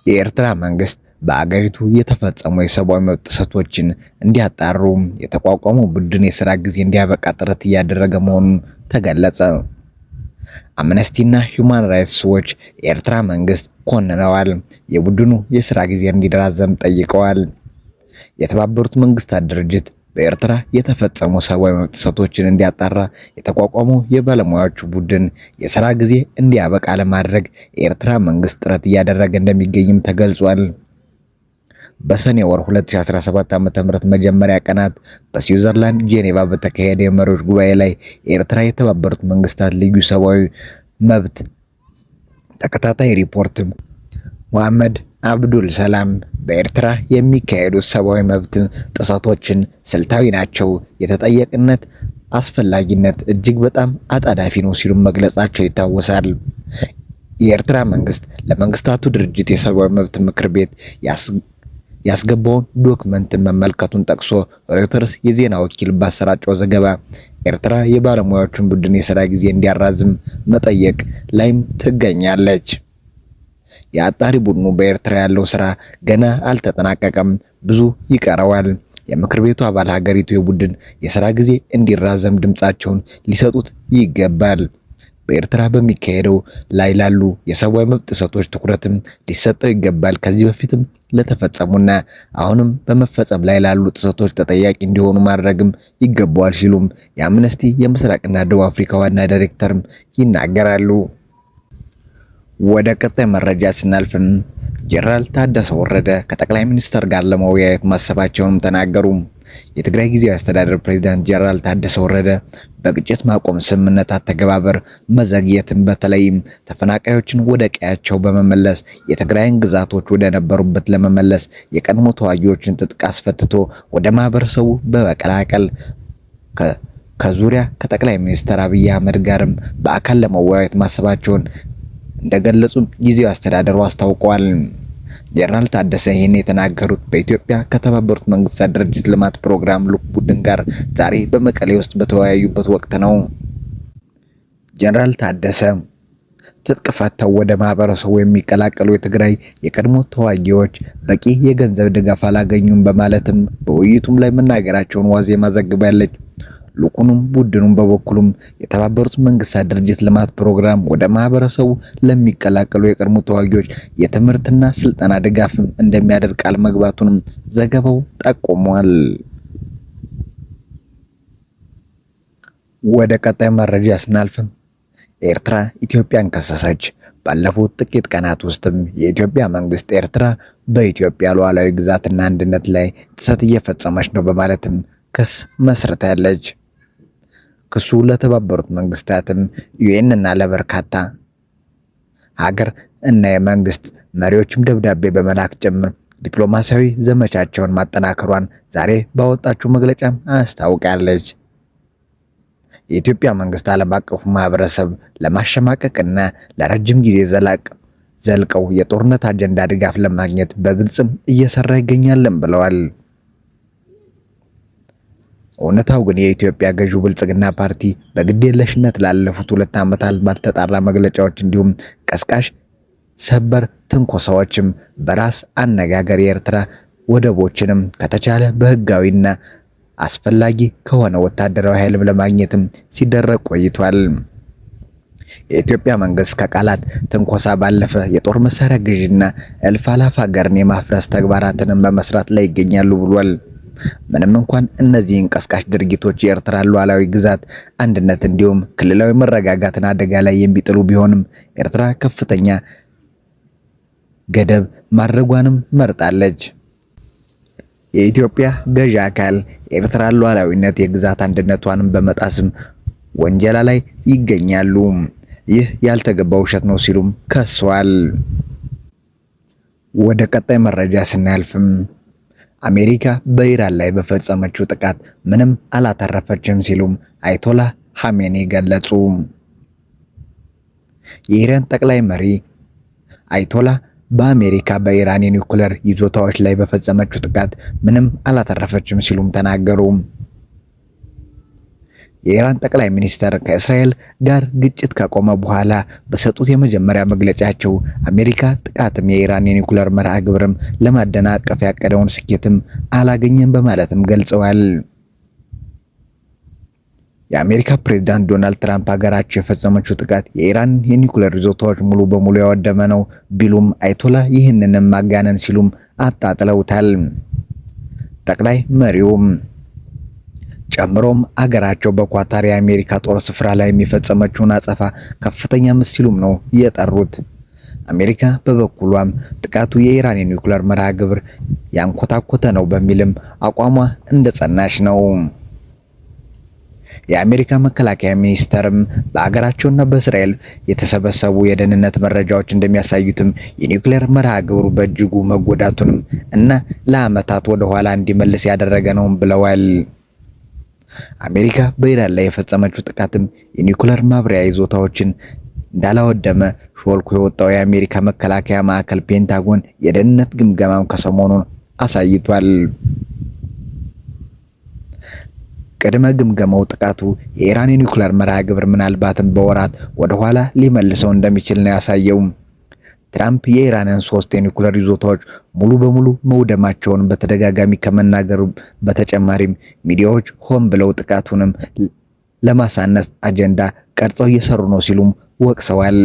የኤርትራ መንግስት በአገሪቱ የተፈጸሙ የሰብአዊ መብት ጥሰቶችን እንዲያጣሩ የተቋቋመው ቡድን የሥራ ጊዜ እንዲያበቃ ጥረት እያደረገ መሆኑን ተገለጸ። አምነስቲና ሂውማን ራይትስ ዎች የኤርትራ መንግስት ኮንነዋል። የቡድኑ የሥራ ጊዜ እንዲራዘም ጠይቀዋል። የተባበሩት መንግስታት ድርጅት በኤርትራ የተፈጸሙ ሰብአዊ መብት ጥሰቶችን እንዲያጣራ የተቋቋመው የባለሙያዎቹ ቡድን የሥራ ጊዜ እንዲያበቃ ለማድረግ የኤርትራ መንግስት ጥረት እያደረገ እንደሚገኝም ተገልጿል። በሰኔ ወር 2017 ዓ.ም መጀመሪያ ቀናት በስዊዘርላንድ ጄኔቫ በተካሄደ የመሪዎች ጉባኤ ላይ የኤርትራ የተባበሩት መንግስታት ልዩ ሰብአዊ መብት ተከታታይ ሪፖርት መሐመድ አብዱል ሰላም በኤርትራ የሚካሄዱት ሰብአዊ መብት ጥሰቶችን ስልታዊ ናቸው፣ የተጠያቂነት አስፈላጊነት እጅግ በጣም አጣዳፊ ነው ሲሉ መግለጻቸው ይታወሳል። የኤርትራ መንግስት ለመንግስታቱ ድርጅት የሰብአዊ መብት ምክር ቤት ያስገባውን ዶክመንት መመልከቱን ጠቅሶ ሮይተርስ የዜና ወኪል ባሰራጨው ዘገባ ኤርትራ የባለሙያዎቹን ቡድን የሥራ ጊዜ እንዲያራዝም መጠየቅ ላይም ትገኛለች። የአጣሪ ቡድኑ በኤርትራ ያለው ስራ ገና አልተጠናቀቀም፣ ብዙ ይቀረዋል። የምክር ቤቱ አባል ሀገሪቱ የቡድን የሥራ ጊዜ እንዲራዘም ድምጻቸውን ሊሰጡት ይገባል። በኤርትራ በሚካሄደው ላይ ላሉ የሰብአዊ መብት ጥሰቶች ትኩረትም ሊሰጠው ይገባል። ከዚህ በፊትም ለተፈጸሙና አሁንም በመፈጸም ላይ ላሉ ጥሰቶች ተጠያቂ እንዲሆኑ ማድረግም ይገባዋል ሲሉም የአምነስቲ የምስራቅና ደቡብ አፍሪካ ዋና ዳይሬክተርም ይናገራሉ። ወደ ቀጣይ መረጃ ስናልፍም ጄኔራል ታደሰ ወረደ ከጠቅላይ ሚኒስትር ጋር ለመወያየት ማሰባቸውንም ተናገሩ። የትግራይ ጊዜያዊ አስተዳደር ፕሬዝዳንት ጄኔራል ታደሰ ወረደ በግጭት ማቆም ስምምነት አተገባበር መዘግየትን በተለይም ተፈናቃዮችን ወደ ቀያቸው በመመለስ የትግራይን ግዛቶች ወደ ነበሩበት ለመመለስ የቀድሞ ተዋጊዎችን ትጥቅ አስፈትቶ ወደ ማህበረሰቡ በመቀላቀል ከዙሪያ ከጠቅላይ ሚኒስትር አብይ አህመድ ጋርም በአካል ለመወያየት ማሰባቸውን እንደገለጹ ጊዜያዊ አስተዳደሩ አስታውቀዋል። ጄኔራል ታደሰ ይህን የተናገሩት በኢትዮጵያ ከተባበሩት መንግስታት ድርጅት ልማት ፕሮግራም ልዑክ ቡድን ጋር ዛሬ በመቀሌ ውስጥ በተወያዩበት ወቅት ነው። ጄኔራል ታደሰ ትጥቅ ፈተው ወደ ማህበረሰቡ የሚቀላቀሉ የትግራይ የቀድሞ ተዋጊዎች በቂ የገንዘብ ድጋፍ አላገኙም በማለትም በውይይቱም ላይ መናገራቸውን ዋዜማ ዘግባለች። ልዑኩንም ቡድኑም በበኩሉም የተባበሩት መንግስታት ድርጅት ልማት ፕሮግራም ወደ ማህበረሰቡ ለሚቀላቀሉ የቀድሞ ተዋጊዎች የትምህርትና ስልጠና ድጋፍ እንደሚያደርግ ቃል መግባቱንም ዘገባው ጠቁሟል። ወደ ቀጣይ መረጃ ስናልፍም ኤርትራ ኢትዮጵያን ከሰሰች። ባለፉት ጥቂት ቀናት ውስጥም የኢትዮጵያ መንግስት ኤርትራ በኢትዮጵያ ሉዓላዊ ግዛትና አንድነት ላይ ጥሰት እየፈጸመች ነው በማለትም ክስ መስርታለች። ክሱ ለተባበሩት መንግስታትም ዩኤን እና ለበርካታ ሀገር እና የመንግስት መሪዎችም ደብዳቤ በመላክ ጭምር ዲፕሎማሲያዊ ዘመቻቸውን ማጠናከሯን ዛሬ ባወጣችው መግለጫም አስታውቃለች። የኢትዮጵያ መንግስት ዓለም አቀፉ ማህበረሰብ ለማሸማቀቅና ለረጅም ጊዜ ዘልቀው የጦርነት አጀንዳ ድጋፍ ለማግኘት በግልጽም እየሰራ ይገኛልን ብለዋል። እውነታው ግን የኢትዮጵያ ገዢው ብልጽግና ፓርቲ በግዴለሽነት ላለፉት 2 ዓመታት ባልተጣራ መግለጫዎች እንዲሁም ቀስቃሽ ሰበር ትንኮሳዎችም በራስ አነጋገር የኤርትራ ወደቦችንም ከተቻለ በህጋዊና አስፈላጊ ከሆነ ወታደራዊ ኃይል ለማግኘትም ሲደረግ ቆይቷል። የኢትዮጵያ መንግስት ከቃላት ትንኮሳ ባለፈ የጦር መሳሪያ ግዥና እልፍ አላፍ ሀገርን የማፍረስ ተግባራትን በመስራት ላይ ይገኛሉ ብሏል። ምንም እንኳን እነዚህን ቀስቃሽ ድርጊቶች የኤርትራ ሉዓላዊ ግዛት አንድነት እንዲሁም ክልላዊ መረጋጋትን አደጋ ላይ የሚጥሉ ቢሆንም ኤርትራ ከፍተኛ ገደብ ማድረጓንም መርጣለች። የኢትዮጵያ ገዢ አካል የኤርትራ ሉዓላዊነት የግዛት አንድነቷንም በመጣስም ወንጀላ ላይ ይገኛሉ። ይህ ያልተገባ ውሸት ነው ሲሉም ከሰዋል። ወደ ቀጣይ መረጃ ስናልፍም አሜሪካ በኢራን ላይ በፈጸመችው ጥቃት ምንም አላተረፈችም ሲሉም አይቶላ ሐሜኒ ገለጹ። የኢራን ጠቅላይ መሪ አይቶላ በአሜሪካ በኢራን የኒውክሌር ይዞታዎች ላይ በፈጸመችው ጥቃት ምንም አላተረፈችም ሲሉም ተናገሩ። የኢራን ጠቅላይ ሚኒስተር ከእስራኤል ጋር ግጭት ከቆመ በኋላ በሰጡት የመጀመሪያ መግለጫቸው አሜሪካ ጥቃትም የኢራን የኒውክሌር መርሃ ግብርም ለማደናቀፍ ያቀደውን ስኬትም አላገኘም በማለትም ገልጸዋል። የአሜሪካ ፕሬዝዳንት ዶናልድ ትራምፕ ሀገራቸው የፈጸመችው ጥቃት የኢራን የኒውክሌር ይዞታዎች ሙሉ በሙሉ ያወደመ ነው ቢሉም አይቶላ ይህንንም ማጋነን ሲሉም አጣጥለውታል። ጠቅላይ መሪውም ጨምሮም አገራቸው በኳታር የአሜሪካ ጦር ስፍራ ላይ የሚፈጸመችውን አጸፋ ከፍተኛ ሲሉም ነው የጠሩት። አሜሪካ በበኩሏም ጥቃቱ የኢራን የኒውክሌር መርሃ ግብር ያንኮታኮተ ነው በሚልም አቋሟ እንደጸናች ነው። የአሜሪካ መከላከያ ሚኒስቴርም በአገራቸውና በእስራኤል የተሰበሰቡ የደህንነት መረጃዎች እንደሚያሳዩትም የኒውክሌር መርሃ ግብሩ በእጅጉ መጎዳቱንም እና ለዓመታት ወደ ኋላ እንዲመልስ ያደረገ ነው ብለዋል። አሜሪካ በኢራን ላይ የፈጸመችው ጥቃትም የኒውክሌር ማብሪያ ይዞታዎችን እንዳላወደመ ሾልኮ የወጣው የአሜሪካ መከላከያ ማዕከል ፔንታጎን የደህንነት ግምገማም ከሰሞኑን አሳይቷል። ቅድመ ግምገማው ጥቃቱ የኢራን የኒውክሌር መርሃ ግብር ምናልባትም በወራት ወደ ኋላ ሊመልሰው እንደሚችል ነው ያሳየው። ትራምፕ የኢራንን 3 የኒውክሌር ይዞታዎች ሙሉ በሙሉ መውደማቸውን በተደጋጋሚ ከመናገሩ በተጨማሪም ሚዲያዎች ሆን ብለው ጥቃቱንም ለማሳነስ አጀንዳ ቀርጸው እየሰሩ ነው ሲሉም ወቅሰዋል።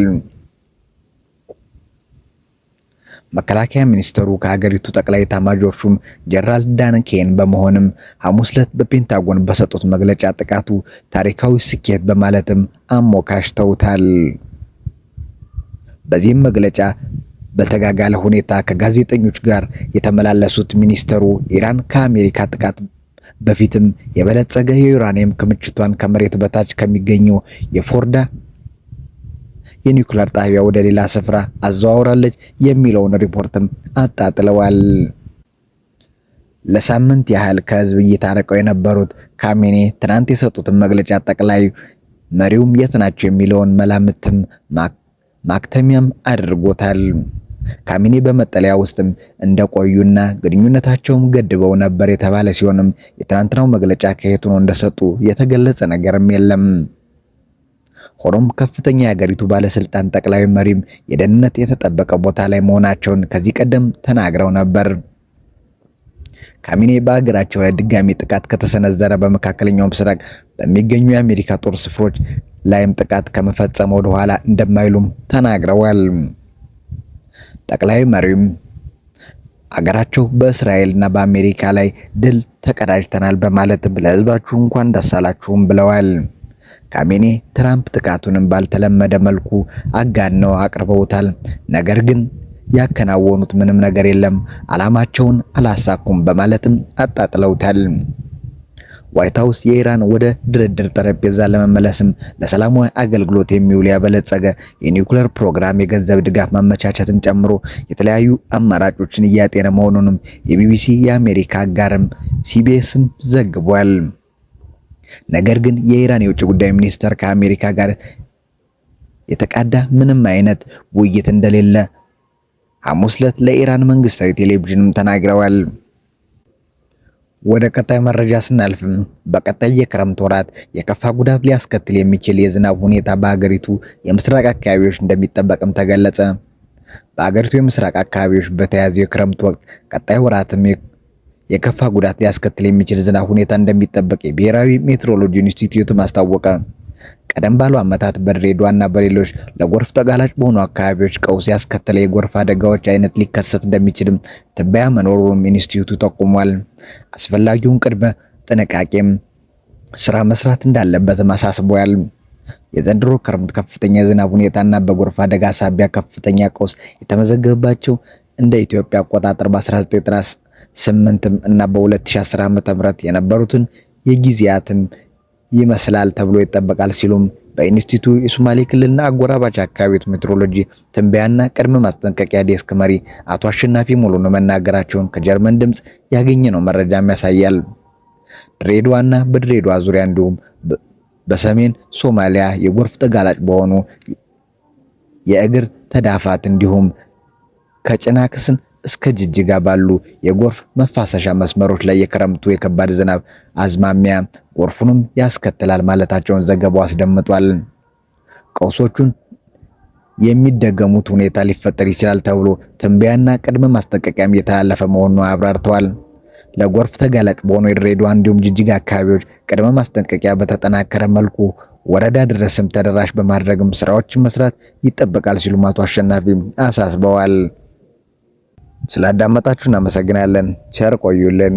መከላከያ ሚኒስትሩ ከሀገሪቱ ጠቅላይ ኤታማዦር ሹም ጀነራል ዳን ኬን በመሆንም ሐሙስ ዕለት በፔንታጎን በሰጡት መግለጫ ጥቃቱ ታሪካዊ ስኬት በማለትም አሞካሽተውታል። በዚህም መግለጫ በተጋጋለ ሁኔታ ከጋዜጠኞች ጋር የተመላለሱት ሚኒስተሩ ኢራን ከአሜሪካ ጥቃት በፊትም የበለጸገ የዩራኒየም ክምችቷን ከመሬት በታች ከሚገኘው የፎርዳ የኒውክሌር ጣቢያ ወደ ሌላ ስፍራ አዘዋውራለች የሚለውን ሪፖርትም አጣጥለዋል። ለሳምንት ያህል ከህዝብ እየታረቀው የነበሩት ካሜኔ ትናንት የሰጡትን መግለጫ ጠቅላይ መሪውም የት ናቸው የሚለውን መላምትም ማክተሚያም አድርጎታል። ካሜኔ በመጠለያ ውስጥም እንደቆዩና ግንኙነታቸውም ገድበው ነበር የተባለ ሲሆንም የትናንትናው መግለጫ ከየት ነው እንደሰጡ የተገለጸ ነገርም የለም። ሆኖም ከፍተኛ የሀገሪቱ ባለስልጣን ጠቅላይ መሪም የደህንነት የተጠበቀ ቦታ ላይ መሆናቸውን ከዚህ ቀደም ተናግረው ነበር። ካሜኔ በሀገራቸው ላይ ድጋሚ ጥቃት ከተሰነዘረ በመካከለኛው ምስራቅ በሚገኙ የአሜሪካ ጦር ስፍሮች ላይም ጥቃት ከመፈጸም ወደ ኋላ እንደማይሉም ተናግረዋል። ጠቅላይ መሪም አገራቸው በእስራኤልና በአሜሪካ ላይ ድል ተቀዳጅተናል በማለት ለህዝባችሁ እንኳን ደስ አላችሁም ብለዋል። ካሜኔ ትራምፕ ጥቃቱንም ባልተለመደ መልኩ አጋነው አቅርበውታል። ነገር ግን ያከናወኑት ምንም ነገር የለም፣ ዓላማቸውን አላሳኩም በማለትም አጣጥለውታል። ዋይት ሃውስ የኢራን ወደ ድርድር ጠረጴዛ ለመመለስም ለሰላማዊ አገልግሎት የሚውል ያበለጸገ የኒውክሌር ፕሮግራም የገንዘብ ድጋፍ ማመቻቸትን ጨምሮ የተለያዩ አማራጮችን እያጤነ መሆኑንም የቢቢሲ የአሜሪካ አጋርም ሲቢኤስም ዘግቧል። ነገር ግን የኢራን የውጭ ጉዳይ ሚኒስተር ከአሜሪካ ጋር የተቃዳ ምንም አይነት ውይይት እንደሌለ ሐሙስ ዕለት ለኢራን መንግስታዊ ቴሌቪዥንም ተናግረዋል። ወደ ቀጣይ መረጃ ስናልፍም በቀጣይ የክረምት ወራት የከፋ ጉዳት ሊያስከትል የሚችል የዝናብ ሁኔታ በሀገሪቱ የምስራቅ አካባቢዎች እንደሚጠበቅም ተገለጸ። በሀገሪቱ የምስራቅ አካባቢዎች በተያዘው የክረምት ወቅት ቀጣይ ወራትም የከፋ ጉዳት ሊያስከትል የሚችል ዝናብ ሁኔታ እንደሚጠበቅ የብሔራዊ ሜትሮሎጂ ኢንስቲትዩት ማስታወቀ። ቀደም ባሉ ዓመታት በድሬዳዋና በሌሎች ለጎርፍ ተጋላጭ በሆኑ አካባቢዎች ቀውስ ያስከተለ የጎርፍ አደጋዎች አይነት ሊከሰት እንደሚችልም ትንበያ መኖሩን ኢንስቲትዩቱ ጠቁሟል። አስፈላጊውን ቅድመ ጥንቃቄም ስራ መስራት እንዳለበትም አሳስቧል። የዘንድሮ ክረምት ከፍተኛ የዝናብ ሁኔታና በጎርፍ አደጋ ሳቢያ ከፍተኛ ቀውስ የተመዘገበባቸው እንደ ኢትዮጵያ አቆጣጠር በ1998 እና በ2010 ዓ.ም የነበሩትን የጊዜያትን ይመስላል ተብሎ ይጠበቃል ሲሉም በኢንስቲትዩቱ የሶማሌ ክልልና አጎራባች አካባቢዎች ሜትሮሎጂ ትንበያና ቅድመ ማስጠንቀቂያ ዴስክ መሪ አቶ አሸናፊ ሙሉነህ መናገራቸውን ከጀርመን ድምጽ ያገኘነው መረጃም ያሳያል። ድሬዳዋና በድሬዳዋ ዙሪያ እንዲሁም በሰሜን ሶማሊያ የጎርፍ ተጋላጭ በሆኑ የእግር ተዳፋት እንዲሁም ከጭናክስን እስከ ጅጅጋ ባሉ የጎርፍ መፋሰሻ መስመሮች ላይ የክረምቱ የከባድ ዝናብ አዝማሚያ ጎርፉንም ያስከትላል ማለታቸውን ዘገባው አስደምጧል። ቀውሶቹን የሚደገሙት ሁኔታ ሊፈጠር ይችላል ተብሎ ትንበያና ቅድመ ማስጠንቀቂያም እየተላለፈ መሆኑን አብራርተዋል። ለጎርፍ ተጋላጭ በሆኑ የድሬዳዋ እንዲሁም ጅጅጋ አካባቢዎች ቅድመ ማስጠንቀቂያ በተጠናከረ መልኩ ወረዳ ድረስም ተደራሽ በማድረግም ስራዎችን መስራት ይጠበቃል ሲሉ አቶ አሸናፊ አሳስበዋል። ስላዳመጣችሁ እናመሰግናለን። ቸር ቆዩልን።